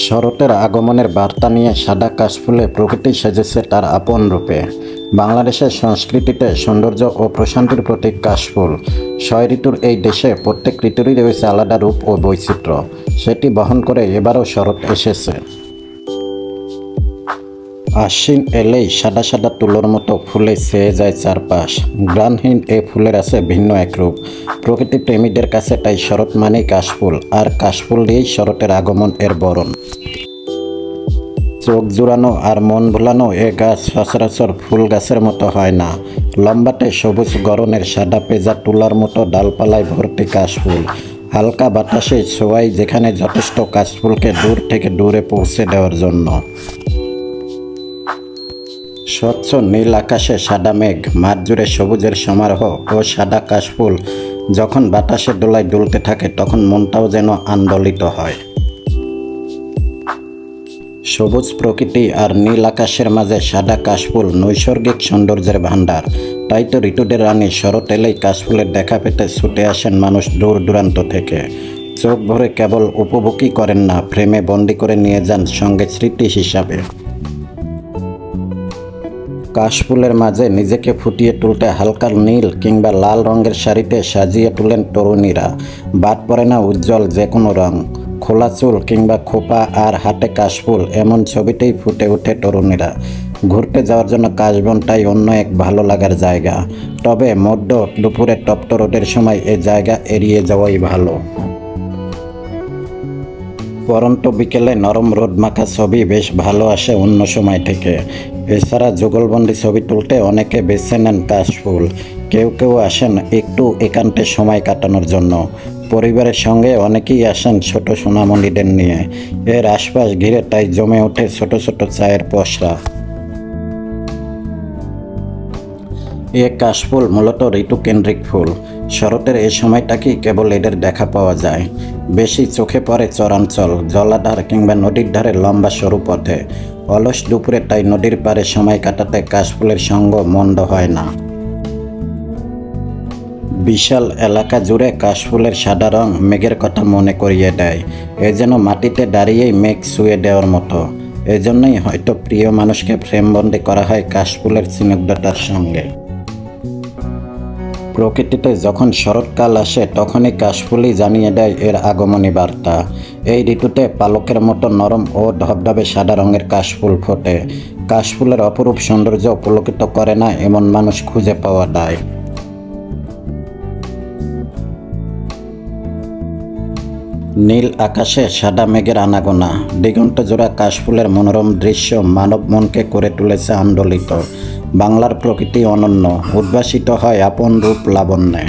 শরতের আগমনের বার্তা নিয়ে সাদা কাশফুলে প্রকৃতি সেজেছে তার আপন রূপে। বাংলাদেশের সংস্কৃতিতে সৌন্দর্য ও প্রশান্তির প্রতীক কাশফুল। ৬ ঋতুর এই দেশে প্রত্যেক ঋতুরই রয়েছে আলাদা রূপ ও বৈচিত্র্য। সেটি বহন করে এবারও শরৎ এসেছে। আশ্বিন এলেই সাদা সাদা তুলোর মতো ফুলে ছেয়ে যায় চারপাশ। গ্রানহীন এই ফুলের আছে ভিন্ন এক রূপ। প্রকৃতি প্রেমীদের কাছে তাই শরৎ মানেই কাশফুল, আর কাশফুল দিয়েই শরতের আগমন এর বরণ। চোখ জুড়ানো আর মন ভোলানো এ গাছ সচরাচর ফুল গাছের মতো হয় না। লম্বাটে সবুজ গড়নের সাদা পেঁজা তুলার মতো ডালপালায় ভর্তি কাশফুল। হালকা বাতাসে ছোঁয়ায় যেখানে যথেষ্ট কাশফুলকে দূর থেকে দূরে পৌঁছে দেওয়ার জন্য। স্বচ্ছ নীল আকাশে সাদা মেঘ, মাঠ জুড়ে সবুজের সমারোহ ও সাদা কাশফুল যখন বাতাসে দোলায় দুলতে থাকে তখন মনটাও যেন আন্দোলিত হয়। সবুজ প্রকৃতি আর নীল আকাশের মাঝে সাদা কাশফুল নৈসর্গিক সৌন্দর্যের ভাণ্ডার। তাই তো ঋতুদের রানী শরৎ এলেই কাশফুলের দেখা পেতে ছুটে আসেন মানুষ দূর দূরান্ত থেকে। চোখ ভরে কেবল উপভোগই করেন না, ফ্রেমে বন্দি করে নিয়ে যান সঙ্গে স্মৃতি হিসাবে। কাশফুলের মাঝে নিজেকে ফুটিয়ে তুলতে হালকা নীল কিংবা লাল রঙের শাড়িতে সাজিয়ে তোলেন তরুণীরা। বাদ পড়ে না উজ্জ্বল যে কোনো রং। খোলা চুল কিংবা খোপা আর হাতে কাশফুল, এমন ছবিতেই ফুটে ওঠে তরুণীরা। ঘুরতে যাওয়ার জন্য কাশবনটাই অন্য এক ভালো লাগার জায়গা। তবে মধ্য দুপুরে তপ্ত রোদের সময় এ জায়গা এড়িয়ে যাওয়াই ভালো। পরন্ত বিকেলে নরম রোদ মাখা ছবি বেশ ভালো আসে অন্য সময় থেকে। এছাড়া যুগলবন্দি ছবি তুলতে অনেকে বেছে নেন কাশফুল। কেউ কেউ আসেন একটু একান্তে সময় কাটানোর জন্য। পরিবারের সঙ্গে অনেকেই আসেন ছোট সোনামণিদের নিয়ে। এর আশপাশ ঘিরে তাই জমে ওঠে ছোট ছোট চায়ের পসরা। এ কাশফুল মূলত ঋতুকেন্দ্রিক ফুল। শরতের এই সময়টাকেই কেবল এদের দেখা পাওয়া যায়। বেশি চোখে পড়ে চরাঞ্চল, জলাধার কিংবা নদীর ধারে লম্বা সরু পথে। অলস দুপুরে তাই নদীর পাড়ে সময় কাটাতে কাশফুলের সঙ্গ মন্দ হয় না। বিশাল এলাকা জুড়ে কাশফুলের সাদা রং মেঘের কথা মনে করিয়ে দেয়। এ যেন মাটিতে দাঁড়িয়েই মেঘ ছুঁয়ে দেওয়ার মতো। এজন্যই হয়তো প্রিয় মানুষকে ফ্রেমবন্দি করা হয় কাশফুলের স্নিগ্ধতার সঙ্গে। প্রকৃতিতে যখন শরৎকাল আসে তখনই কাশফুলই জানিয়ে দেয় এর আগমনী বার্তা। এই ঋতুতে পালকের মতো নরম ও ধবধবে সাদা রঙের কাশফুল ফোটে। কাশফুলের অপরূপ সৌন্দর্য পুলকিত করে না এমন মানুষ খুঁজে পাওয়া দায়। নীল আকাশে সাদা মেঘের আনাগোনা, দিগন্ত জোড়া কাশফুলের মনোরম দৃশ্য মানব মনকে করে তুলেছে আন্দোলিত। বাংলার প্রকৃতি অনন্য, উদ্ভাসিত হয় আপন রূপ লাবণ্যে।